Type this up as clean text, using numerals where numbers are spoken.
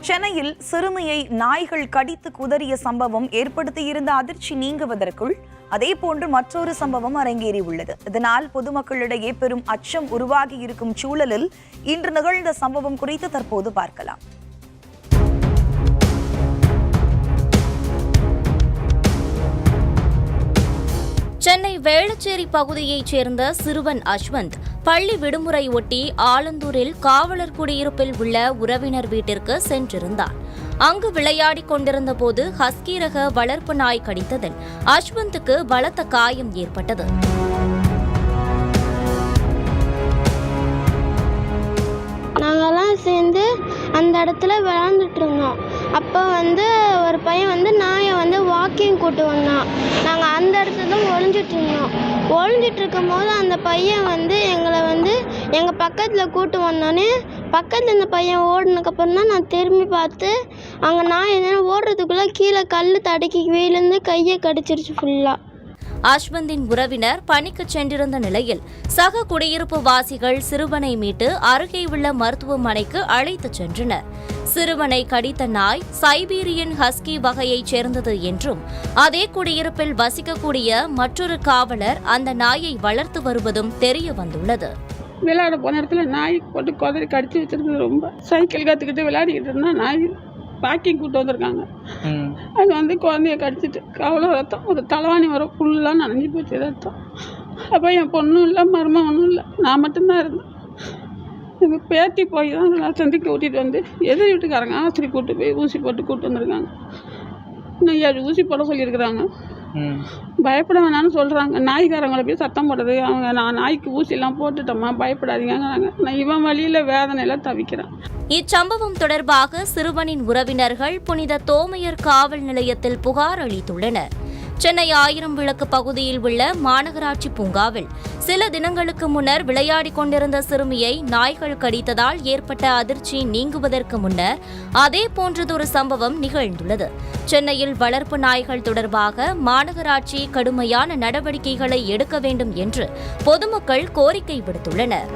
சென்னையில் சிறுமியை நாய்கள் கடித்து குதறிய சம்பவம் ஏற்படுத்தியிருந்த அதிர்ச்சி நீங்குவதற்குள் அதேபோன்று மற்றொரு சம்பவம் அரங்கேறியுள்ளது. இதனால் பொதுமக்களிடையே பெரும் அச்சம் உருவாகி இருக்கும் சூழலில் இன்று நிகழ்ந்த சம்பவம் குறித்து தற்போது பார்க்கலாம். சென்னை வேளச்சேரி பகுதியைச் சேர்ந்த சிறுவன் அஸ்வந்த் பள்ளி விடுமுறை ஒட்டி ஆலந்தூரில் காவலர் குடியிருப்பில் உள்ள உறவினர் வீட்டிற்கு சென்றிருந்தார். அங்கு விளையாடிக் கொண்டிருந்த போது ஹஸ்கி ரக வளர்ப்பு நாய் கடித்ததில் அஸ்வந்துக்கு பலத்த காயம் ஏற்பட்டது. நாங்கள்லாம் சேர்ந்து அந்த இடத்துல விளையாண்டுட்டு இருந்தோம். அப்போ ஒரு பையன் நாயை வாக்கிங் கூட்டு வந்தான். நாங்கள் அந்த இடத்துல தான் ஒளிஞ்சிட்டு இருக்கும் போது அந்த பையன் எங்களை எங்கள் பக்கத்தில் கூட்டு வந்தோடனே பக்கத்தில் இந்த பையன் ஓடினதுக்கப்புறம் தான் நான் திரும்பி பார்த்து அங்கே நாய் ஓடுறதுக்குள்ளே கீழே கல் தடுக்கி விழுந்து கையை கடிச்சிருச்சு ஃபுல்லாக. அஸ்வந்தின் உறவினர் பணிக்கு சென்றிருந்த நிலையில் சக குடியிருப்பு வாசிகள் சிறுவனை மீட்டு அருகே உள்ள மருத்துவமனைக்கு அழைத்துச் சென்றனர். சிறுவனை கடித்த நாய் சைபீரியன் ஹஸ்கி வகையைச் சேர்ந்தது என்றும் அதே குடியிருப்பில் வசிக்கக்கூடிய மற்றொரு காவலர் அந்த நாயை வளர்த்து வருவதும் தெரிய வந்துள்ளது. விளையாட போன இடத்துல நாய் போட்டு குதறி கடிச்சு வச்சிருந்தது. ரொம்ப சைக்கிள் கற்றுக்கிட்டு விளையாடிக்கிட்டு இருந்தா நாய் வாக்கிங் கூட்டு வந்திருக்காங்க. அது குழந்தைய கடிச்சிட்டு அவ்வளோ ரத்தம், ஒரு தலைவாணி வரும் ஃபுல்லாக நனைஞ்சி போச்சு ரத்தம். அப்போ என் பொண்ணும் இல்லை மருமகனும் இல்லை, நான் மட்டும்தான் இருந்தேன். எங்கள் பேத்தி போய் தான் நான் சந்திக்கு கூட்டிகிட்டு எதிர் வீட்டுக்காரங்க ஆஸ்பத்திரி கூப்பிட்டு போய் ஊசி போட்டு கூப்பிட்டு வந்திருக்காங்க. இன்னும் 7 ஊசி போட சொல்லியிருக்கிறாங்க. பயப்பட வேணான்னு சொல்கிறாங்க. நாய்க்காரங்களை போய் சத்தம் போடுறது, அவங்க நான் நாய்க்கு ஊசியெல்லாம் போட்டுட்டோம்மா பயப்படாதீங்கிறாங்க. நான் இவன் வழியில் வேதனையெல்லாம் தவிக்கிறேன். இச்சம்பவம் தொடர்பாக சிறுவனின் உறவினர்கள் புனித தோமையர் காவல் நிலையத்தில் புகார் அளித்துள்ளனர். சென்னை 1000 விளக்கு பகுதியில் உள்ள மாநகராட்சி பூங்காவில் சில தினங்களுக்கு முன்னர் விளையாடிக் கொண்டிருந்த சிறுமியை நாய்கள் கடித்ததால் ஏற்பட்ட அதிர்ச்சி நீங்குவதற்கு முன்னர் அதே போன்றதொரு சம்பவம் நிகழ்ந்துள்ளது. சென்னையில் வளர்ப்பு நாய்கள் தொடர்பாக மாநகராட்சி கடுமையான நடவடிக்கைகளை எடுக்க வேண்டும் என்று பொதுமக்கள் கோரிக்கை விடுத்துள்ளனர்.